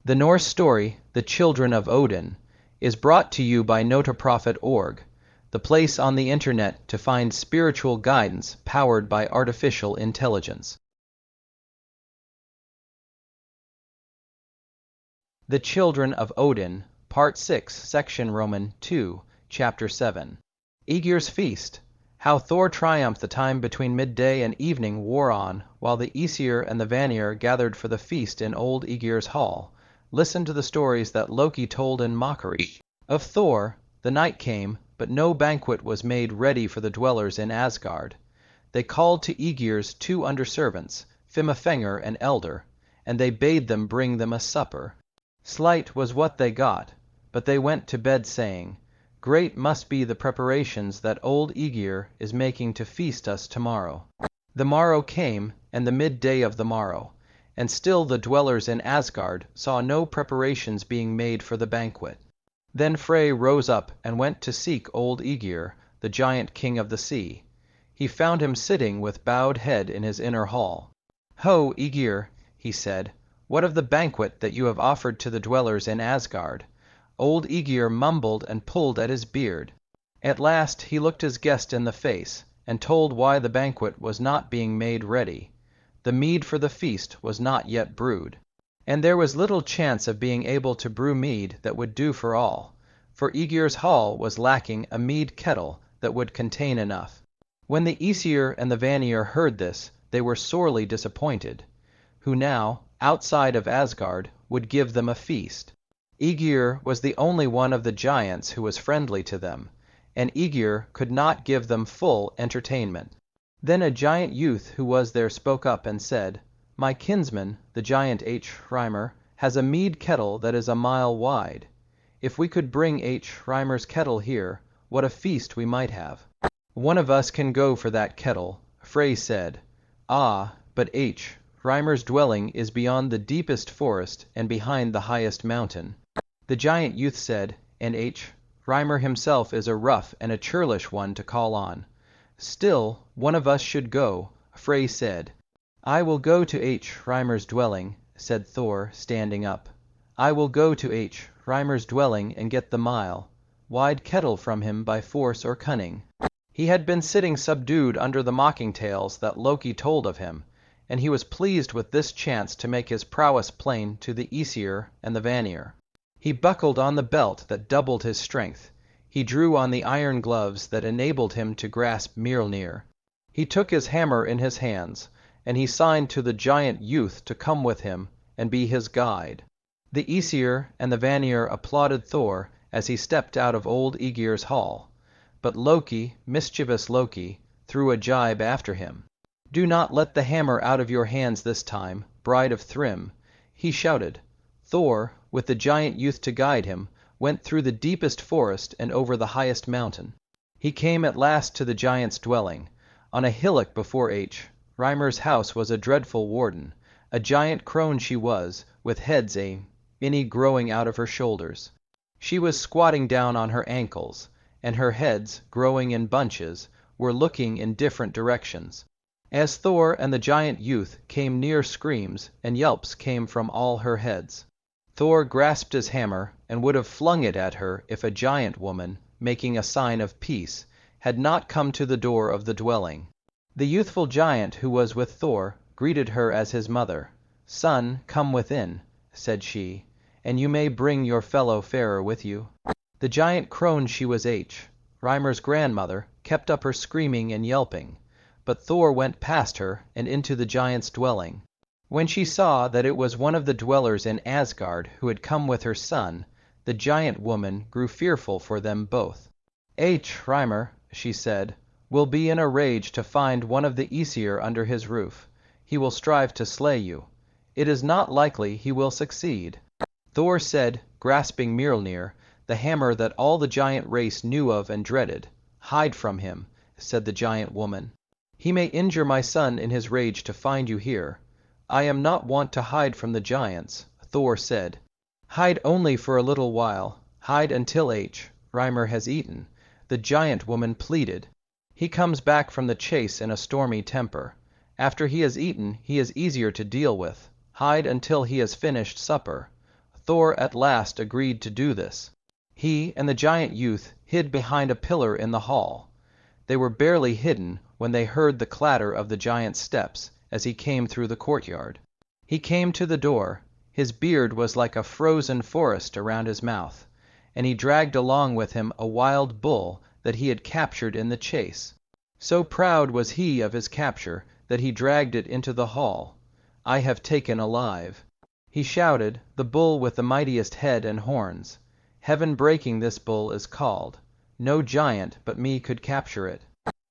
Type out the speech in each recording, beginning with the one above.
The Norse story, The Children of Odin, is brought to you by notaprofit.org, the place on the internet to find spiritual guidance powered by artificial intelligence. The Children of Odin, Part 6, Section Roman 2, Chapter 7. Aegir's Feast. How Thor triumphed. The time between midday and evening wore on, while the Aesir and the Vanir gathered for the feast in old Aegir's hall. Listen to the stories that Loki told in mockery. Of Thor, the night came, but no banquet was made ready for the dwellers in Asgard. They called to Aegir's 2 underservants, Fimafinger and Elder, and they bade them bring them a supper. Slight was what they got, but they went to bed saying, "Great must be the preparations that old Aegir is making to feast us tomorrow." The morrow came, and the midday of the morrow, and still the dwellers in Asgard saw no preparations being made for the banquet. Then Frey rose up and went to seek old Aegir, the giant king of the sea. He found him sitting with bowed head in his inner hall. "Ho, Aegir," he said, "what of the banquet that you have offered to the dwellers in Asgard?" Old Aegir mumbled and pulled at his beard. At last he looked his guest in the face, and told why the banquet was not being made ready. The mead for the feast was not yet brewed, and there was little chance of being able to brew mead that would do for all, for Aegir's hall was lacking a mead kettle that would contain enough. When the Aesir and the Vanir heard this, they were sorely disappointed, who now, outside of Asgard, would give them a feast. Aegir was the only one of the giants who was friendly to them, and Aegir could not give them full entertainment. Then a giant youth who was there spoke up and said, "My kinsman, the giant Hrymer, has a mead kettle that is a mile wide. If we could bring Hrymer's kettle here, what a feast we might have." "One of us can go for that kettle," Frey said. "Ah, but Hrymer's dwelling is beyond the deepest forest and behind the highest mountain." The giant youth said, "And Hrymer himself is a rough and a churlish one to call on." "Still, one of us should go," Frey said. "I will go to Hrymer's dwelling," said Thor, standing up. "I will go to Hrymer's dwelling and get the mile-wide kettle from him by force or cunning." He had been sitting subdued under the mocking tales that Loki told of him, and he was pleased with this chance to make his prowess plain to the Aesir and the Vanir. He buckled on the belt that doubled his strength. He drew on the iron gloves that enabled him to grasp Mjolnir. He took his hammer in his hands, and he signed to the giant youth to come with him and be his guide. The Aesir and the Vanir applauded Thor as he stepped out of old Aegir's hall, but Loki, mischievous Loki, threw a jibe after him. "Do not let the hammer out of your hands this time, bride of Thrym," he shouted. Thor, with the giant youth to guide him, went through the deepest forest and over the highest mountain. He came at last to the giant's dwelling. On a hillock before Hrymer's house was a dreadful warden. A giant crone she was, with heads many growing out of her shoulders. She was squatting down on her ankles, and her heads, growing in bunches, were looking in different directions. As Thor and the giant youth came near, screams and yelps came from all her heads. Thor grasped his hammer and would have flung it at her if a giant woman, making a sign of peace, had not come to the door of the dwelling. The youthful giant who was with Thor greeted her as his mother. "Son, come within," said she, "and you may bring your fellow farer with you." The giant crone she was Hrymer's grandmother, kept up her screaming and yelping, but Thor went past her and into the giant's dwelling. When she saw that it was one of the dwellers in Asgard who had come with her son, the giant woman grew fearful for them both. "Hrymer," she said, "will be in a rage to find one of the Aesir under his roof. He will strive to slay you. It is not likely he will succeed." Thor said, grasping Mjolnir, the hammer that all the giant race knew of and dreaded. "Hide from him," said the giant woman. "He may injure my son in his rage to find you here." "I am not wont to hide from the giants," Thor said. "Hide only for a little while. Hide until Hrymer has eaten," the giant woman pleaded. "He comes back from the chase in a stormy temper. After he has eaten, he is easier to deal with. Hide until he has finished supper." Thor at last agreed to do this. He and the giant youth hid behind a pillar in the hall. They were barely hidden when they heard the clatter of the giant's steps as he came through the courtyard. He came to the door. His beard was like a frozen forest around his mouth, and he dragged along with him a wild bull that he had captured in the chase. So proud was he of his capture that he dragged it into the hall. "I have taken alive," he shouted, "the bull with the mightiest head and horns. Heaven-breaking this bull is called. No giant but me could capture it."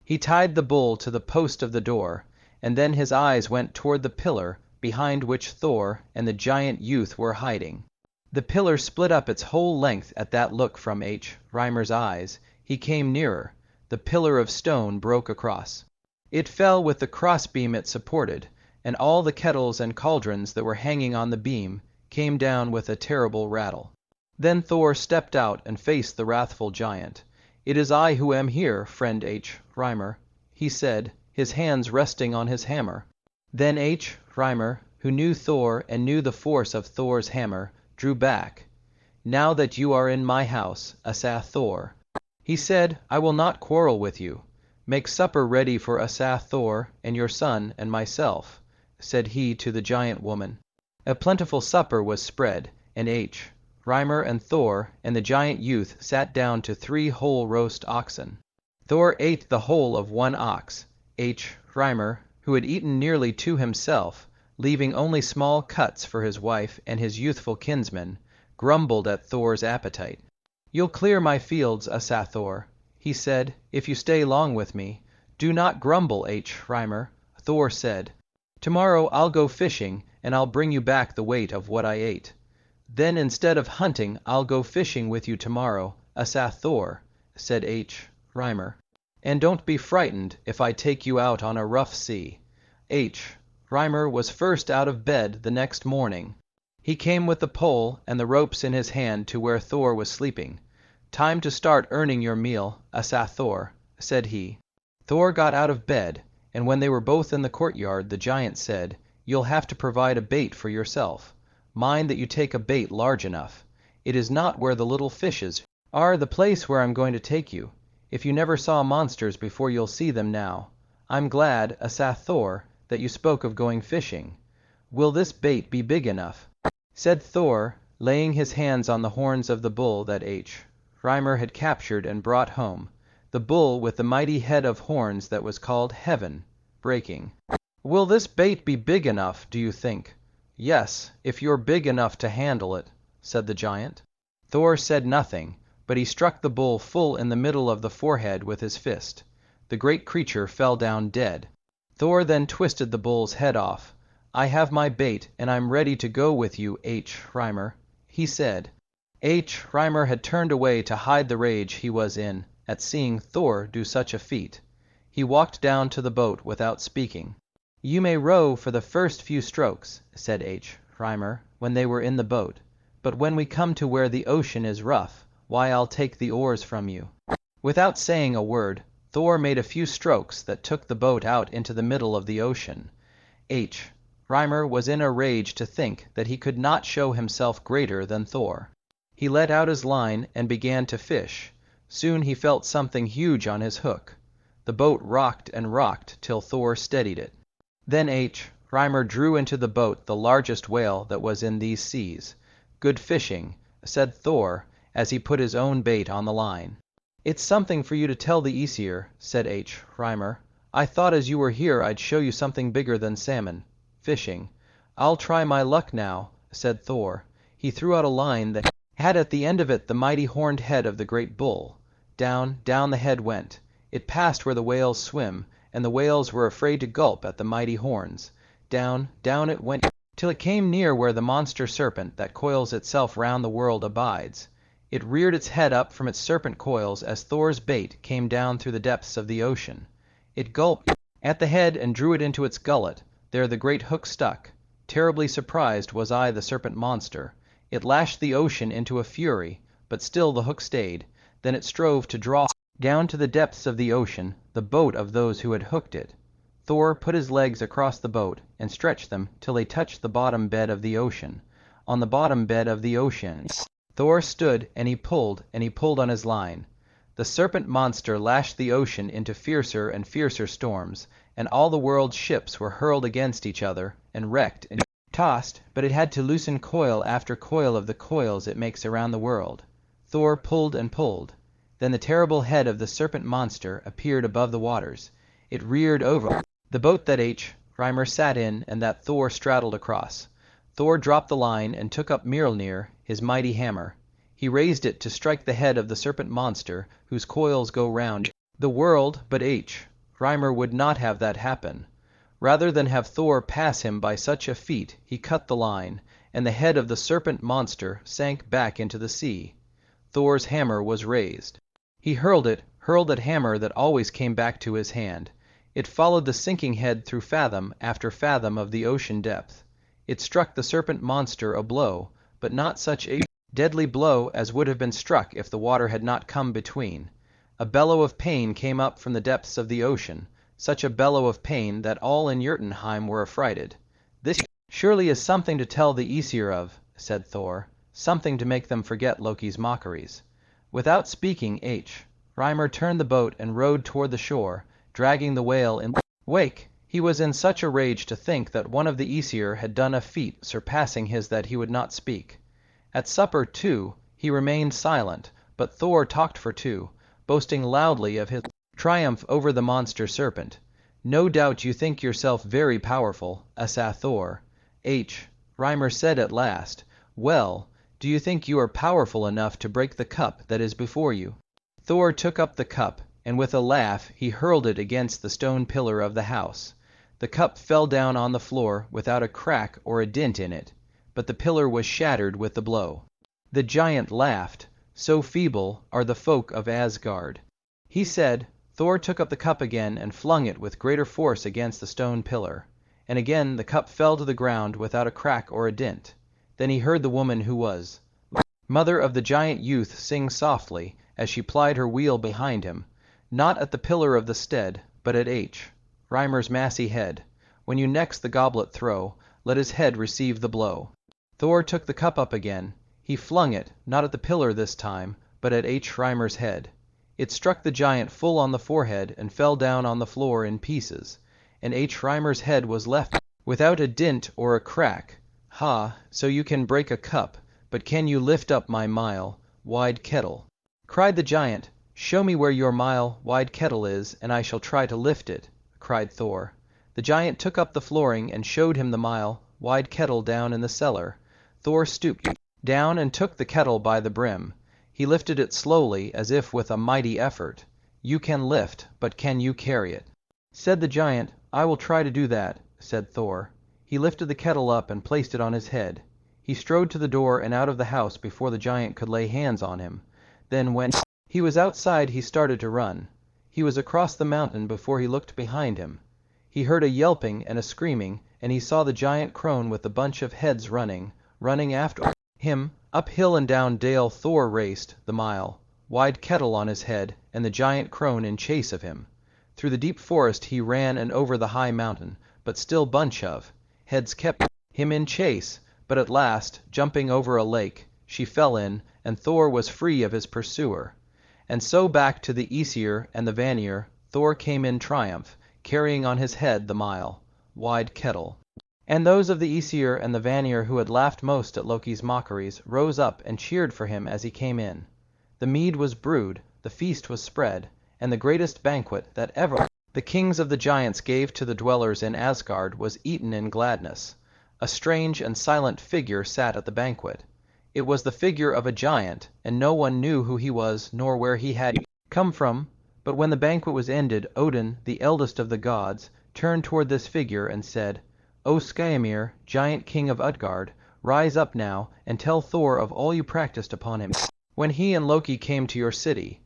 He tied the bull to the post of the door, and then his eyes went toward the pillar behind which Thor and the giant youth were hiding. The pillar split up its whole length at that look from Hrymer's eyes. He came nearer. The pillar of stone broke across. It fell with the crossbeam it supported, and all the kettles and cauldrons that were hanging on the beam came down with a terrible rattle. Then Thor stepped out and faced the wrathful giant. "It is I who am here, friend Hrymer," he said, his hands resting on his hammer. Then Hrymer, who knew Thor and knew the force of Thor's hammer, drew back. "Now that you are in my house, Asath Thor," he said, "I will not quarrel with you. Make supper ready for Asath Thor and your son and myself," said he to the giant woman. A plentiful supper was spread, and Hrymer and Thor and the giant youth sat down to 3 whole roast oxen. Thor ate the whole of 1 ox. Hrymer, who had eaten nearly 2 himself, leaving only small cuts for his wife and his youthful kinsman, grumbled at Thor's appetite. "You'll clear my fields, Asath Thor," he said, "if you stay long with me." "Do not grumble, Hrymer," Thor said. "Tomorrow I'll go fishing, and I'll bring you back the weight of what I ate." "Then instead of hunting I'll go fishing with you tomorrow, Asath Thor," said Hrymer. "And don't be frightened if I take you out on a rough sea." Hrymer was first out of bed the next morning. He came with the pole and the ropes in his hand to where Thor was sleeping. "Time to start earning your meal, Asath Thor," said he. Thor got out of bed, and when they were both in the courtyard the giant said, "You'll have to provide a bait for yourself. Mind that you take a bait large enough. It is not where the little fishes are the place where I'm going to take you. If you never saw monsters before you'll see them now. I'm glad, Asath Thor, that you spoke of going fishing. Will this bait be big enough?" said Thor, laying his hands on the horns of the bull that Hrymer had captured and brought home, the bull with the mighty head of horns that was called Heaven-breaking. "Will this bait be big enough, do you think?" "Yes, if you're big enough to handle it," said the giant. Thor said nothing, but he struck the bull full in the middle of the forehead with his fist. The great creature fell down dead. Thor then twisted the bull's head off. "I have my bait, and I'm ready to go with you, Hrymer," he said. Hrymer had turned away to hide the rage he was in at seeing Thor do such a feat. He walked down to the boat without speaking. "You may row for the first few strokes," said Hrymer, when they were in the boat, "but when we come to where the ocean is rough, why, I'll take the oars from you." Without saying a word, Thor made a few strokes that took the boat out into the middle of the ocean. Hrymer was in a rage to think that he could not show himself greater than Thor. He let out his line and began to fish. Soon he felt something huge on his hook. The boat rocked and rocked till Thor steadied it. Then Hrymer drew into the boat the largest whale that was in these seas. "Good fishing," said Thor, as he put his own bait on the line. "It's something for you to tell the Aesir," said Hrymer. "I thought as you were here I'd show you something bigger than salmon. Fishing." "I'll try my luck now," said Thor. He threw out a line that had at the end of it the mighty horned head of the great bull. Down, down the head went. It passed where the whales swim, and the whales were afraid to gulp at the mighty horns. Down, down it went, till it came near where the monster serpent that coils itself round the world abides. It reared its head up from its serpent coils as Thor's bait came down through the depths of the ocean. It gulped at the head and drew it into its gullet. There the great hook stuck. Terribly surprised was I the serpent monster. It lashed the ocean into a fury, but still the hook stayed. Then it strove to draw down to the depths of the ocean the boat of those who had hooked it. Thor put his legs across the boat and stretched them till they touched the bottom bed of the ocean. on the bottom bed of the ocean. Thor stood, and he pulled on his line. The serpent monster lashed the ocean into fiercer and fiercer storms, and all the world's ships were hurled against each other, and wrecked and tossed, but it had to loosen coil after coil of the coils it makes around the world. Thor pulled and pulled. Then the terrible head of the serpent monster appeared above the waters. It reared over the boat that Hrymer sat in and that Thor straddled across. Thor dropped the line and took up Mjolnir, his mighty hammer. He raised it to strike the head of the serpent monster, whose coils go round the world, but Hrymer would not have that happen. Rather than have Thor pass him by such a feat, he cut the line, and the head of the serpent monster sank back into the sea. Thor's hammer was raised. He hurled at hammer that always came back to his hand. It followed the sinking head through fathom after fathom of the ocean depth. It struck the serpent monster a blow, but not such a deadly blow as would have been struck if the water had not come between. A bellow of pain came up from the depths of the ocean, such a bellow of pain that all in Jotunheim were affrighted. "This surely is something to tell the Aesir of," said Thor, "something to make them forget Loki's mockeries." Without speaking, Hrymer turned the boat and rowed toward the shore, dragging the whale in wake. He was in such a rage to think that one of the Aesir had done a feat surpassing his that he would not speak. At supper, too, he remained silent, but Thor talked for two, boasting loudly of his triumph over the monster serpent. "No doubt you think yourself very powerful, Asa Thor." Hrymer said at last, "Well, do you think you are powerful enough to break the cup that is before you?" Thor took up the cup, and with a laugh he hurled it against the stone pillar of the house. The cup fell down on the floor without a crack or a dint in it, but the pillar was shattered with the blow. The giant laughed. So feeble are the folk of Asgard. He said. Thor took up the cup again and flung it with greater force against the stone pillar, and again the cup fell to the ground without a crack or a dint. Then he heard the woman who was mother of the giant youth sing softly, as she plied her wheel behind him, not at the pillar of the stead, but at Hrymer's massy head. "When you next the goblet throw, let his head receive the blow." Thor took the cup up again. He flung it, not at the pillar this time, but at Hrymer's head. It struck the giant full on the forehead and fell down on the floor in pieces, and Hrymer's head was left without a dint or a crack. "Ha, so you can break a cup, but can you lift up my mile-wide kettle?" cried the giant. "Show me where your mile-wide kettle is, and I shall try to lift it," cried Thor. The giant took up the flooring and showed him the mile-wide kettle down in the cellar. Thor stooped down and took the kettle by the brim. He lifted it slowly, as if with a mighty effort. "You can lift, but can you carry it?" said the giant. "I will try to do that," said Thor. He lifted the kettle up and placed it on his head. He strode to the door and out of the house before the giant could lay hands on him. Then when he was outside he started to run. He was across the mountain before he looked behind him. He heard a yelping and a screaming, and he saw the giant crone with the bunch of heads running after him. Up hill and down dale Thor raced, the mile-wide kettle on his head, and the giant crone in chase of him. Through the deep forest he ran and over the high mountain, but still bunch of heads kept him in chase. But at last, jumping over a lake, she fell in, and Thor was free of his pursuer. And so back to the Aesir and the Vanir Thor came in triumph, carrying on his head the mile-wide kettle. And those of the Aesir and the Vanir who had laughed most at Loki's mockeries rose up and cheered for him as he came in. The mead was brewed, the feast was spread, and the greatest banquet that ever the kings of the giants gave to the dwellers in Asgard was eaten in gladness. A strange and silent figure sat at the banquet. It was the figure of a giant, and no one knew who he was nor where he had come from. But when the banquet was ended, Odin, the eldest of the gods, turned toward this figure and said, "O Skyrmir, Giant King of Utgard, rise up now, and tell Thor of all you practiced upon him when he and Loki came to your city."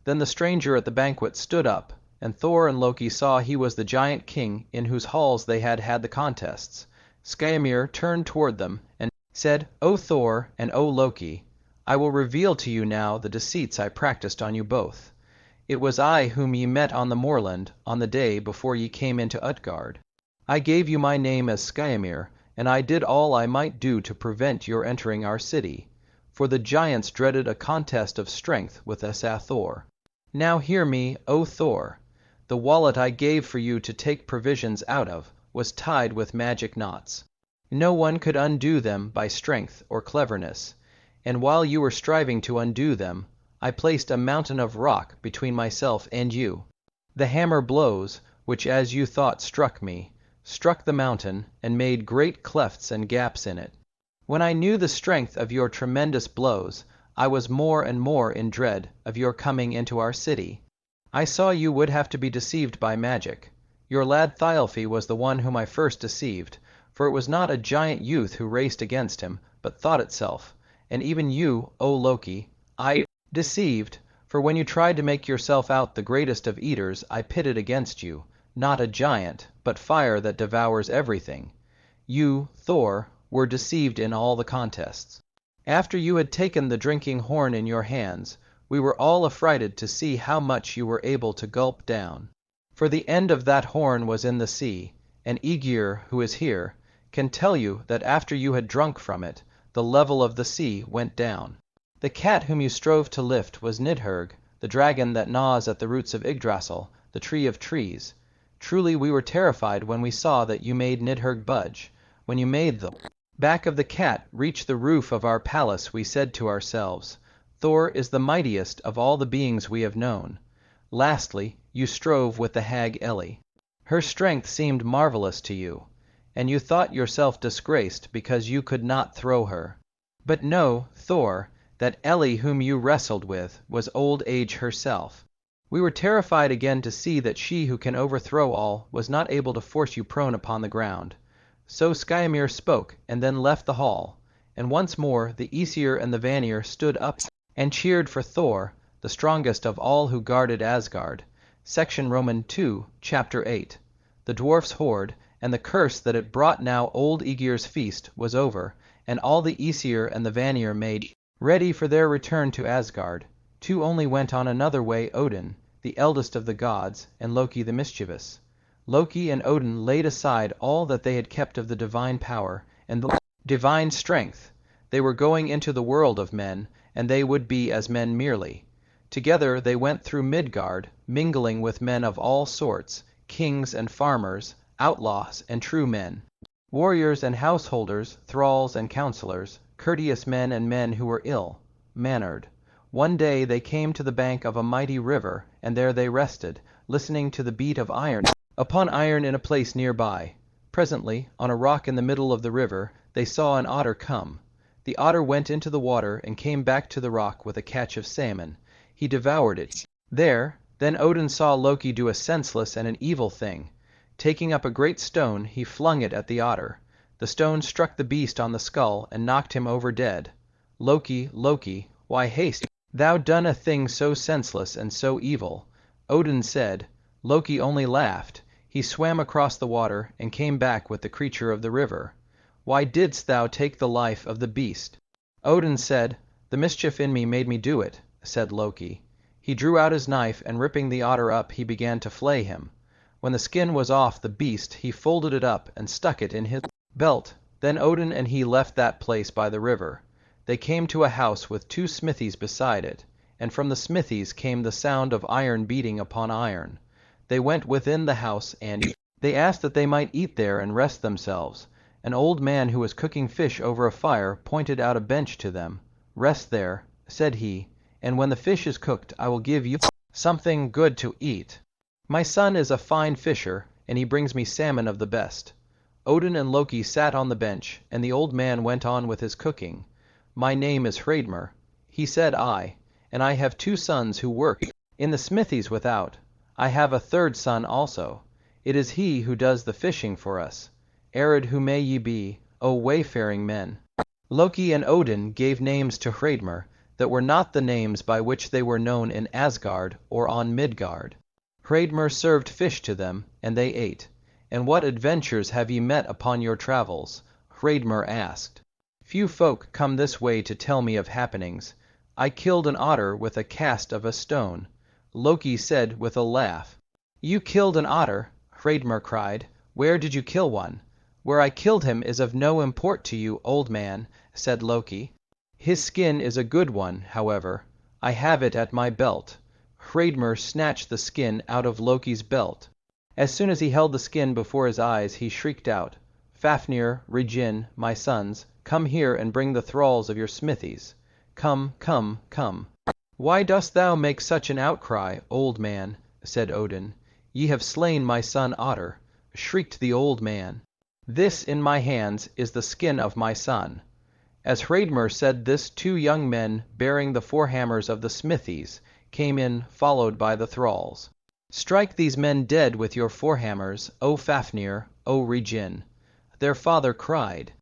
Then the stranger at the banquet stood up, and Thor and Loki saw he was the giant king in whose halls they had had the contests. Skyrmir turned toward them and said, "O Thor and O Loki, I will reveal to you now the deceits I practiced on you both. It was I whom ye met on the moorland on the day before ye came into Utgard. I gave you my name as Skyrmir, and I did all I might do to prevent your entering our city, for the giants dreaded a contest of strength with Thor. Now hear me, O Thor. The wallet I gave for you to take provisions out of was tied with magic knots. No one could undo them by strength or cleverness, and while you were striving to undo them, I placed a mountain of rock between myself and you. The hammer blows, which as you thought struck me, struck the mountain and made great clefts and gaps in it. When I knew the strength of your tremendous blows, I was more and more in dread of your coming into our city. I saw you would have to be deceived by magic. Your lad Thialfi was the one whom I first deceived, for it was not a giant youth who raced against him, but thought itself, and even you, O Loki, I deceived, for when you tried to make yourself out the greatest of eaters, I pitted against you, not a giant, but fire that devours everything. You, Thor, were deceived in all the contests. After you had taken the drinking horn in your hands, we were all affrighted to see how much you were able to gulp down. For the end of that horn was in the sea, and Aegir, who is here, can tell you that after you had drunk from it, the level of the sea went down. The cat whom you strove to lift was Nidhurg, the dragon that gnaws at the roots of Yggdrasil, the tree of trees. Truly we were terrified when we saw that you made Nidhurg budge. When you made the back of the cat reach the roof of our palace, we said to ourselves, Thor is the mightiest of all the beings we have known. Lastly, you strove with the hag Elli. Her strength seemed marvelous to you, and you thought yourself disgraced because you could not throw her. But know, Thor, that Elli whom you wrestled with was old age herself. We were terrified again to see that she who can overthrow all was not able to force you prone upon the ground. So Skyrmir spoke and then left the hall, and once more the Aesir and the Vanir stood up and cheered for Thor, the strongest of all who guarded Asgard. Section Roman 2, Chapter 8. The dwarfs' horde, and the curse that it brought now old Aegir's feast, was over, and all the Aesir and the Vanir made ready for their return to Asgard. Two only went on another way, Odin, the eldest of the gods, and Loki the mischievous. Loki and Odin laid aside all that they had kept of the divine power and the divine strength. They were going into the world of men, and they would be as men merely. Together they went through Midgard, mingling with men of all sorts, kings and farmers, outlaws and true men, warriors and householders, thralls and counselors, courteous men and men who were ill-mannered. One day they came to the bank of a mighty river, and there they rested, listening to the beat of iron upon iron in a place near by. Presently, on a rock in the middle of the river, they saw an otter come. The otter went into the water and came back to the rock with a catch of salmon. He devoured it. Then Odin saw Loki do a senseless and an evil thing. Taking up a great stone, he flung it at the otter. The stone struck the beast on the skull and knocked him over dead. Loki, Loki, why hast thou done a thing so senseless and so evil? Odin said. Loki only laughed. He swam across the water and came back with the creature of the river. Why didst thou take the life of the beast? Odin said, The mischief in me made me do it, said Loki. He drew out his knife, and ripping the otter up, he began to flay him. When the skin was off the beast, he folded it up and stuck it in his belt. Then Odin and he left that place by the river. They came to a house with two smithies beside it, and from the smithies came the sound of iron beating upon iron. They went within the house, and they asked that they might eat there and rest themselves. An old man who was cooking fish over a fire pointed out a bench to them. Rest there, said he, and when the fish is cooked I will give you something good to eat. My son is a fine fisher, and he brings me salmon of the best. Odin and Loki sat on the bench, and the old man went on with his cooking. My name is Hrymer, he said I, and I have two sons who work in the smithies without. I have a third son also. It is he who does the fishing for us. Arid who may ye be, O wayfaring men. Loki and Odin gave names to Hrymer that were not the names by which they were known in Asgard or on Midgard. Hrymer served fish to them, and they ate. And what adventures have ye met upon your travels? Hrymer asked. Few folk come this way to tell me of happenings. I killed an otter with a cast of a stone. Loki said with a laugh. You killed an otter? Hrymer cried. Where did you kill one? Where I killed him is of no import to you, old man, said Loki. His skin is a good one, however. I have it at my belt. Hrymer snatched the skin out of Loki's belt. As soon as he held the skin before his eyes, he shrieked out, Fafnir, Regin, my sons, come here and bring the thralls of your smithies. Come, come, come. Why dost thou make such an outcry, old man? Said Odin. Ye have slain my son Otter, shrieked the old man. This in my hands is the skin of my son. As Hrymer said this, 2 young men bearing the forehammers of the smithies came in, followed by the thralls. Strike these men dead with your forehammers, O Fafnir, O Regin. Their father cried.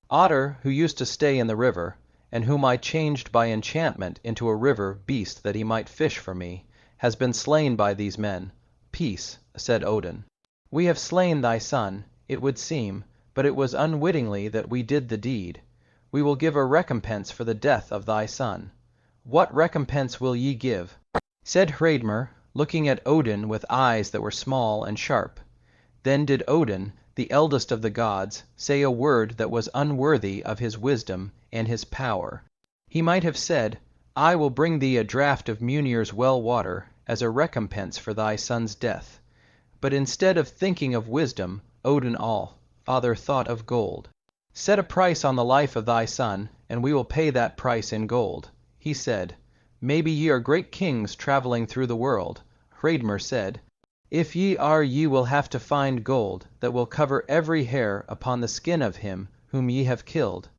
Otter, who used to stay in the river, and whom I changed by enchantment into a river beast that he might fish for me, has been slain by these men. Peace, said Odin. We have slain thy son, it would seem, but it was unwittingly that we did the deed. We will give a recompense for the death of thy son. What recompense will ye give? Said Hrymer, looking at Odin with eyes that were small and sharp. Then did Odin, the eldest of the gods, say a word that was unworthy of his wisdom and his power. He might have said, I will bring thee a draught of Mjolnir's well water as a recompense for thy son's death. But instead of thinking of wisdom, Odin All-Father thought of gold. Set a price on the life of thy son, and we will pay that price in gold. He said, Maybe ye are great kings traveling through the world. Hrymer said, If ye are, ye will have to find gold that will cover every hair upon the skin of him whom ye have killed.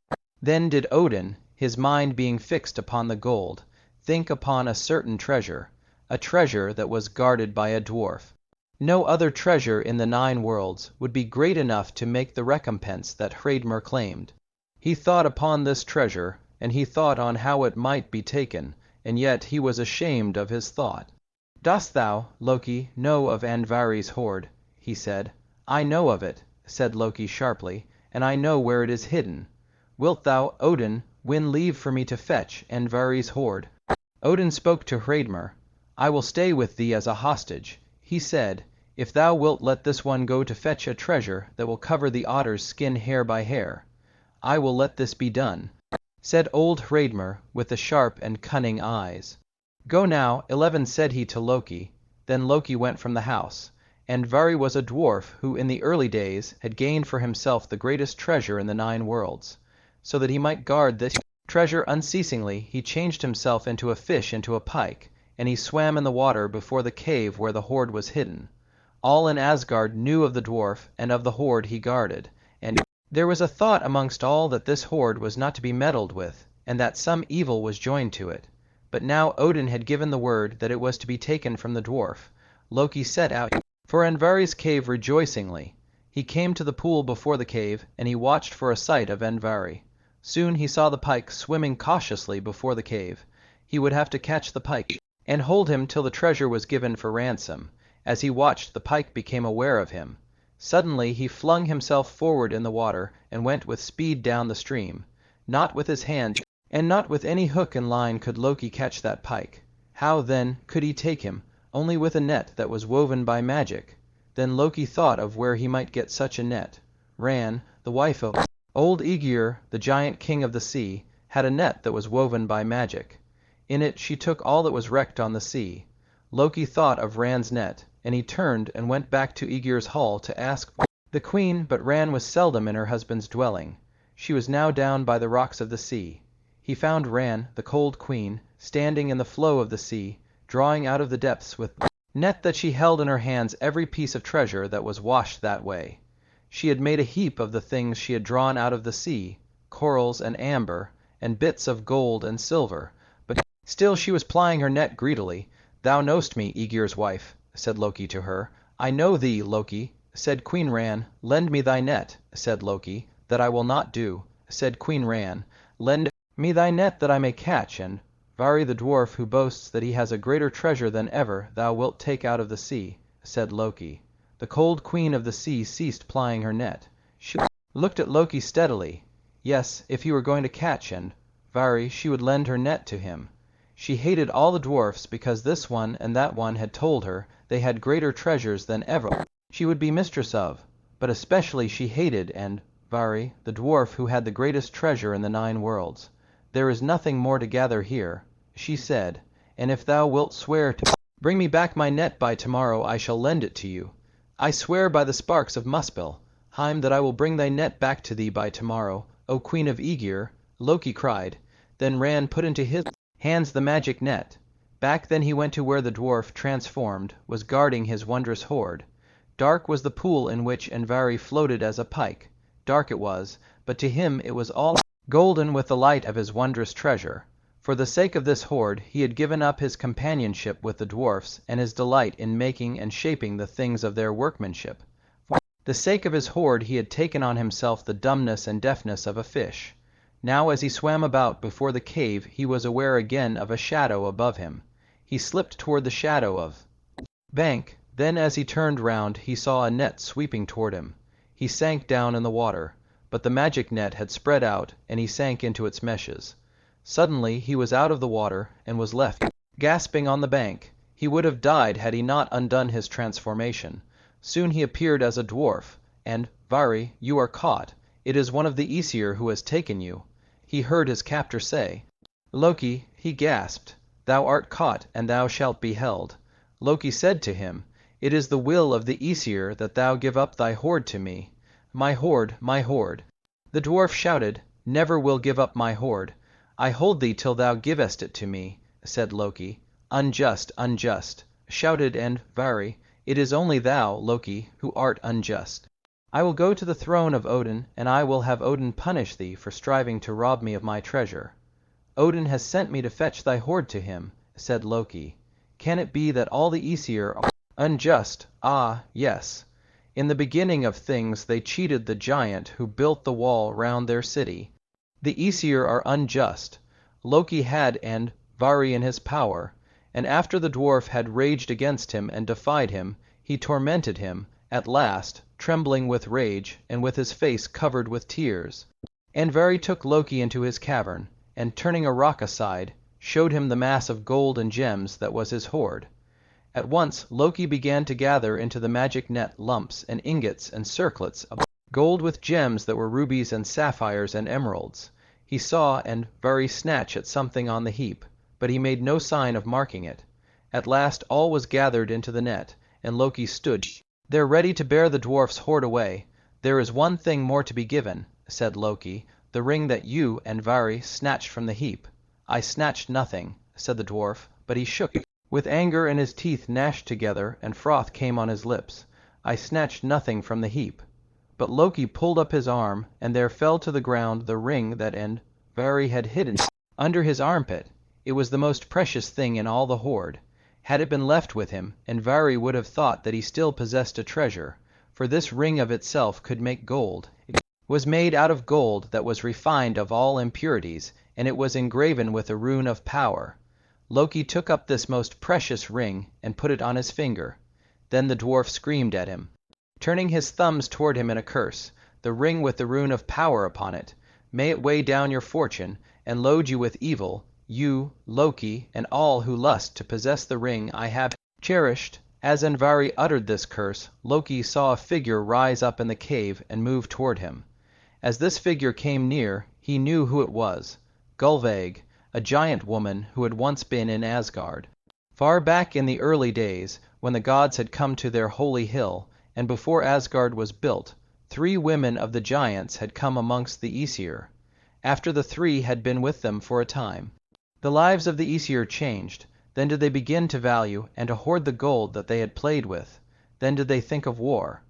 Then did Odin, his mind being fixed upon the gold, think upon a certain treasure, a treasure that was guarded by a dwarf. No other treasure in the 9 worlds would be great enough to make the recompense that Hrymer claimed. He thought upon this treasure, and he thought on how it might be taken, and yet he was ashamed of his thought. Dost thou, Loki, know of Andvari's hoard? He said. I know of it, said Loki sharply, and I know where it is hidden. Wilt thou, Odin, win leave for me to fetch Andvari's hoard? Odin spoke to Hrymer. I will stay with thee as a hostage. He said, If thou wilt let this one go to fetch a treasure that will cover the otter's skin hair by hair, I will let this be done, said old Hrymer with the sharp and cunning eyes. Go now, 11, said he to Loki. Then Loki went from the house. Andvari was a dwarf who in the early days had gained for himself the greatest treasure in the 9 worlds. So that he might guard this treasure unceasingly, he changed himself into a fish into a pike, and he swam in the water before the cave where the hoard was hidden. All in Asgard knew of the dwarf and of the hoard he guarded, and there was a thought amongst all that this hoard was not to be meddled with, and that some evil was joined to it. But now Odin had given the word that it was to be taken from the dwarf. Loki set out for Andvari's cave rejoicingly. He came to the pool before the cave, and he watched for a sight of Andvari. Soon he saw the pike swimming cautiously before the cave. He would have to catch the pike and hold him till the treasure was given for ransom. As he watched, the pike became aware of him. Suddenly he flung himself forward in the water and went with speed down the stream. Not with his hand, and not with any hook and line could Loki catch that pike. How, then, could he take him? Only with a net that was woven by magic. Then Loki thought of where he might get such a net. Ran, the wife of old Aegir, the giant king of the sea, had a net that was woven by magic. In it she took all that was wrecked on the sea. Loki thought of Ran's net, and he turned and went back to Aegir's hall to ask for the queen, but Ran was seldom in her husband's dwelling. She was now down by the rocks of the sea. He found Ran, the cold queen, standing in the flow of the sea, drawing out of the depths with net that she held in her hands every piece of treasure that was washed that way. She had made a heap of the things she had drawn out of the sea, corals and amber, and bits of gold and silver, but still she was plying her net greedily. Thou knowst me, Aegir's wife, said Loki to her. I know thee, Loki, said Queen Ran. Lend me thy net, said Loki. That I will not do, said Queen Ran. Lend me thy net that I may catch, and Vari the dwarf, who boasts that he has a greater treasure than ever thou wilt take out of the sea, said Loki. The cold queen of the sea ceased plying her net. She looked at Loki steadily. Yes, if he were going to catch and Vari, she would lend her net to him. She hated all the dwarfs because this one and that one had told her they had greater treasures than ever she would be mistress of. but especially she hated Vari, the dwarf who had the greatest treasure in the 9 worlds. "There is nothing more to gather here," she said, "and if thou wilt swear to bring me back my net by tomorrow, I shall lend it to you." "I swear by the sparks of Muspel, Hym, that I will bring thy net back to thee by tomorrow, O Queen of Aegir," Loki cried, then Ran put into his hands the magic net. Back then he went to where the dwarf, transformed, was guarding his wondrous hoard. Dark was the pool in which Vari floated as a pike. Dark it was, but to him it was all golden with the light of his wondrous treasure. For the sake of this hoard he had given up his companionship with the dwarfs and his delight in making and shaping the things of their workmanship. For the sake of his hoard he had taken on himself the dumbness and deafness of a fish. Now as he swam about before the cave he was aware again of a shadow above him. He slipped toward the shadow of bank. Then as he turned round he saw a net sweeping toward him. He sank down in the water, but the magic net had spread out and he sank into its meshes. Suddenly he was out of the water and was left gasping on the bank. He would have died had he not undone his transformation. Soon he appeared as a dwarf, and "Vari, you are caught. It is one of the Aesir who has taken you," he heard his captor say. "Loki," he gasped, "thou art caught and thou shalt be held." Loki said to him, "It is the will of the Aesir that thou give up thy hoard to me." "My hoard, my hoard." The dwarf shouted, "Never will give up my hoard. I hold thee till thou givest it to me," said Loki. "Unjust, unjust," shouted Vari. "It is only thou, Loki, who art unjust. I will go to the throne of Odin, and I will have Odin punish thee for striving to rob me of my treasure." "Odin has sent me to fetch thy hoard to him," said Loki. "Can it be that all the Aesir are unjust?" "Ah, yes. In the beginning of things they cheated the giant who built the wall round their city. The Aesir are unjust. Loki had Vari in his power, and after the dwarf had raged against him and defied him, he tormented him, at last, trembling with rage, and with his face covered with tears. Vari took Loki into his cavern, and turning a rock aside, showed him the mass of gold and gems that was his hoard. At once Loki began to gather into the magic net lumps and ingots and circlets of gold with gems that were rubies and sapphires and emeralds. He saw Vari snatch at something on the heap, but he made no sign of marking it. At last all was gathered into the net, and Loki stood there ready to bear the dwarf's hoard away. "There is one thing more to be given," said Loki, "the ring that you, Vari, snatched from the heap." "I snatched nothing," said the dwarf, but he shook with anger and his teeth gnashed together and froth came on his lips. "I snatched nothing from the heap." But Loki pulled up his arm, and there fell to the ground the ring that Vari had hidden under his armpit. It was the most precious thing in all the hoard. Had it been left with him, Vari would have thought that he still possessed a treasure, for this ring of itself could make gold. It was made out of gold that was refined of all impurities, and it was engraven with a rune of power. Loki took up this most precious ring and put it on his finger. Then the dwarf screamed at him, turning his thumbs toward him in a curse. "The ring with the rune of power upon it. May it weigh down your fortune, and load you with evil, you, Loki, and all who lust to possess the ring I have cherished." As Vari uttered this curse, Loki saw a figure rise up in the cave and move toward him. As this figure came near, he knew who it was. Gulveig, a giant woman who had once been in Asgard. Far back in the early days, when the gods had come to their holy hill, and before Asgard was built, 3 women of the giants had come amongst the Aesir. After the 3 had been with them for a time, the lives of the Aesir changed. Then did they begin to value and to hoard the gold that they had played with. Then did they think of war.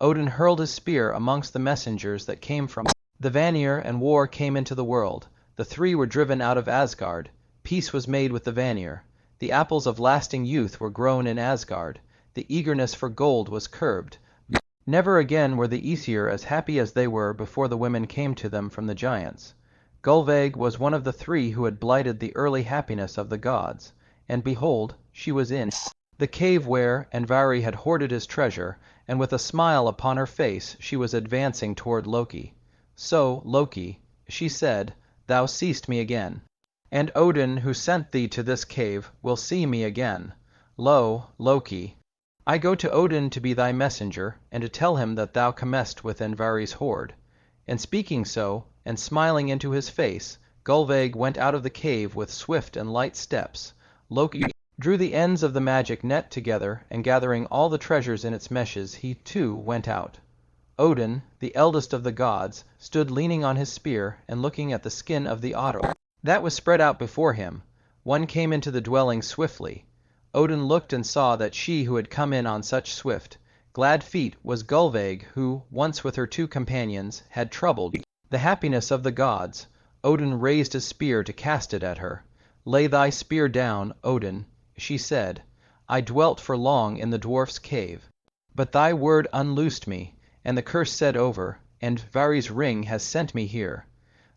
Odin hurled his spear amongst the messengers that came from the Vanir, and war came into the world. The 3 were driven out of Asgard. Peace was made with the Vanir. The apples of lasting youth were grown in Asgard. The eagerness for gold was curbed. Never again were the Aesir as happy as they were before the women came to them from the giants. Gulveig was one of the 3 who had blighted the early happiness of the gods, and behold, she was in the cave where Vari had hoarded his treasure, and with a smile upon her face she was advancing toward Loki. "So, Loki," she said, "thou seest me again. And Odin, who sent thee to this cave, will see me again. Lo, Loki, I go to Odin to be thy messenger, and to tell him that thou comest with Andvari's hoard. And speaking so, and smiling into his face, Gulveig went out of the cave with swift and light steps. Loki drew the ends of the magic net together, and gathering all the treasures in its meshes, he too went out. Odin, the eldest of the gods, stood leaning on his spear and looking at the skin of the otter that was spread out before him. One came into the dwelling swiftly. Odin looked and saw that she who had come in on such swift, glad feet was Gulveig, who, once with her two companions, had troubled the happiness of the gods. Odin raised his spear to cast it at her. "Lay thy spear down, Odin," she said. "I dwelt for long in the dwarf's cave, but thy word unloosed me, and the curse said over, and Vari's ring has sent me here.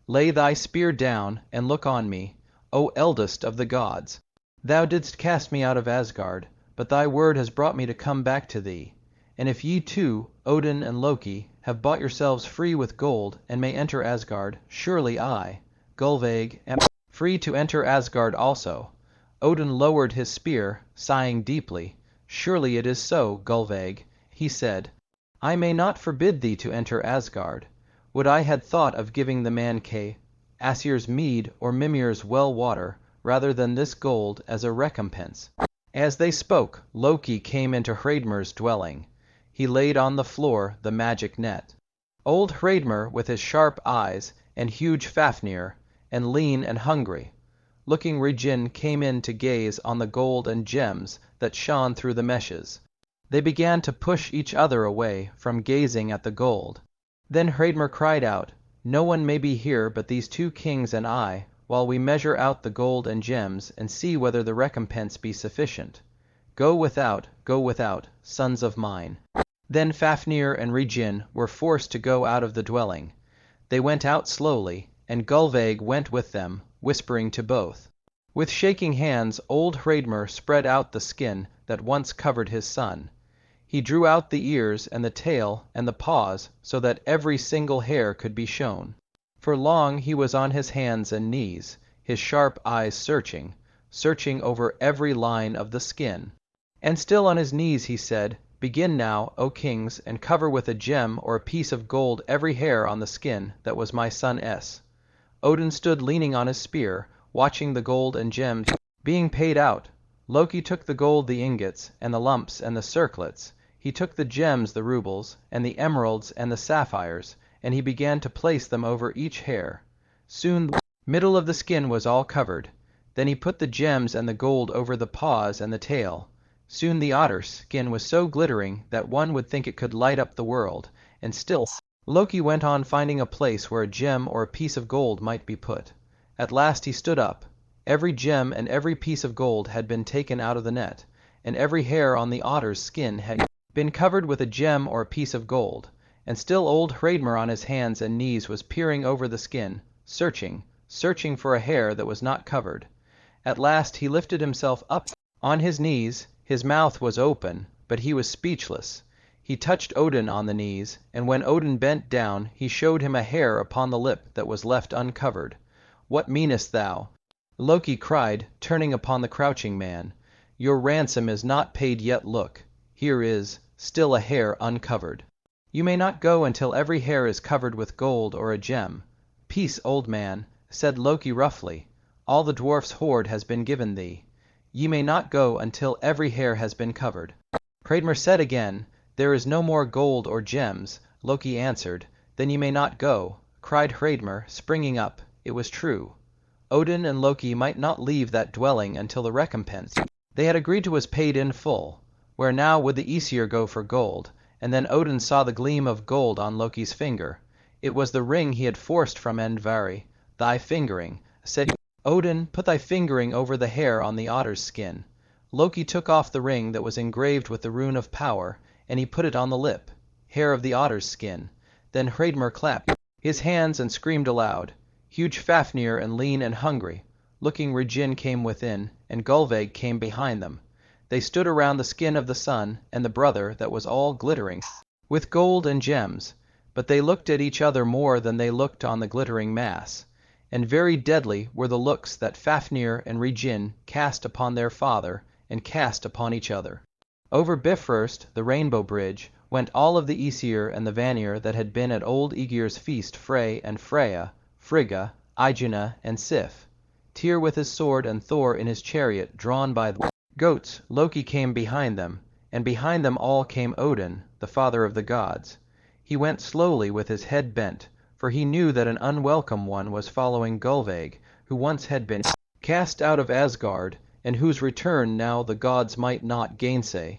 Lay thy spear down, and look on me, O eldest of the gods. Thou didst cast me out of Asgard, but thy word has brought me to come back to thee. And if ye two, Odin and Loki, have bought yourselves free with gold, and may enter Asgard, surely I, Gulveig, am free to enter Asgard also." Odin lowered his spear, sighing deeply. "Surely it is so, Gulveig," he said. "I may not forbid thee to enter Asgard. Would I had thought of giving the man Aesir's mead or Mimir's well water, rather than this gold as a recompense." As they spoke, Loki came into Hrymer's dwelling. He laid on the floor the magic net. Old Hrymer, with his sharp eyes, and huge Fafnir, and lean and hungry looking Regin, came in to gaze on the gold and gems that shone through the meshes. They began to push each other away from gazing at the gold. Then Hrymer cried out, "No one may be here but these two kings and I, while we measure out the gold and gems, and see whether the recompense be sufficient. Go without, sons of mine." Then Fafnir and Regin were forced to go out of the dwelling. They went out slowly, and Gulveig went with them, whispering to both. With shaking hands old Hrymer spread out the skin that once covered his son. He drew out the ears and the tail and the paws so that every single hair could be shown. For long he was on his hands and knees, his sharp eyes searching over every line of the skin. And still on his knees he said, "Begin now, O kings, and cover with a gem or a piece of gold every hair on the skin that was my son S." Odin stood leaning on his spear, watching the gold and gems being paid out. Loki took the gold, the ingots, and the lumps and the circlets. He took the gems, the rubles, and the emeralds and the sapphires, and he began to place them over each hair. Soon the middle of the skin was all covered. Then he put the gems and the gold over the paws and the tail. Soon the otter's skin was so glittering that one would think it could light up the world, and still Loki went on finding a place where a gem or a piece of gold might be put. At last he stood up. Every gem and every piece of gold had been taken out of the net, and every hair on the otter's skin had been covered with a gem or a piece of gold. And still old Hrymer on his hands and knees was peering over the skin, searching for a hair that was not covered. At last he lifted himself up on his knees. His mouth was open, but he was speechless. He touched Odin on the knees, and when Odin bent down, he showed him a hair upon the lip that was left uncovered. "What meanest thou?" Loki cried, turning upon the crouching man. "Your ransom is not paid yet. Look, here is still a hair uncovered. You may not go until every hair is covered with gold or a gem." "Peace, old man," said Loki roughly. "All the dwarf's hoard has been given thee. Ye may not go until every hair has been covered." Hrymer said again, "There is no more gold or gems." Loki answered, "Then ye may not go." Cried Hrymer, springing up. It was true. Odin and Loki might not leave that dwelling until the recompense they had agreed to was paid in full. Where now would the Aesir go for gold? And then Odin saw the gleam of gold on Loki's finger. It was the ring he had forced from Andvari. "Thy fingering," said Odin, "put thy fingering over the hair on the otter's skin." Loki took off the ring that was engraved with the rune of power, and he put it on the lip, hair of the otter's skin. Then Hrymer clapped his hands and screamed aloud. Huge Fafnir and lean and hungry looking Regin came within, and Gulveig came behind them. They stood around the skin of the son and the brother that was all glittering with gold and gems, but they looked at each other more than they looked on the glittering mass. And very deadly were the looks that Fafnir and Regin cast upon their father and cast upon each other. Over Bifrost, the Rainbow Bridge, went all of the Aesir and the Vanir that had been at old Aegir's feast, Frey and Freya, Frigga, Aegina, and Sif. Tyr with his sword and Thor in his chariot drawn by the goats. Loki came behind them, and behind them all came Odin, the father of the gods. He went slowly with his head bent, for he knew that an unwelcome one was following Gulveig, who once had been cast out of Asgard, and whose return now the gods might not gainsay.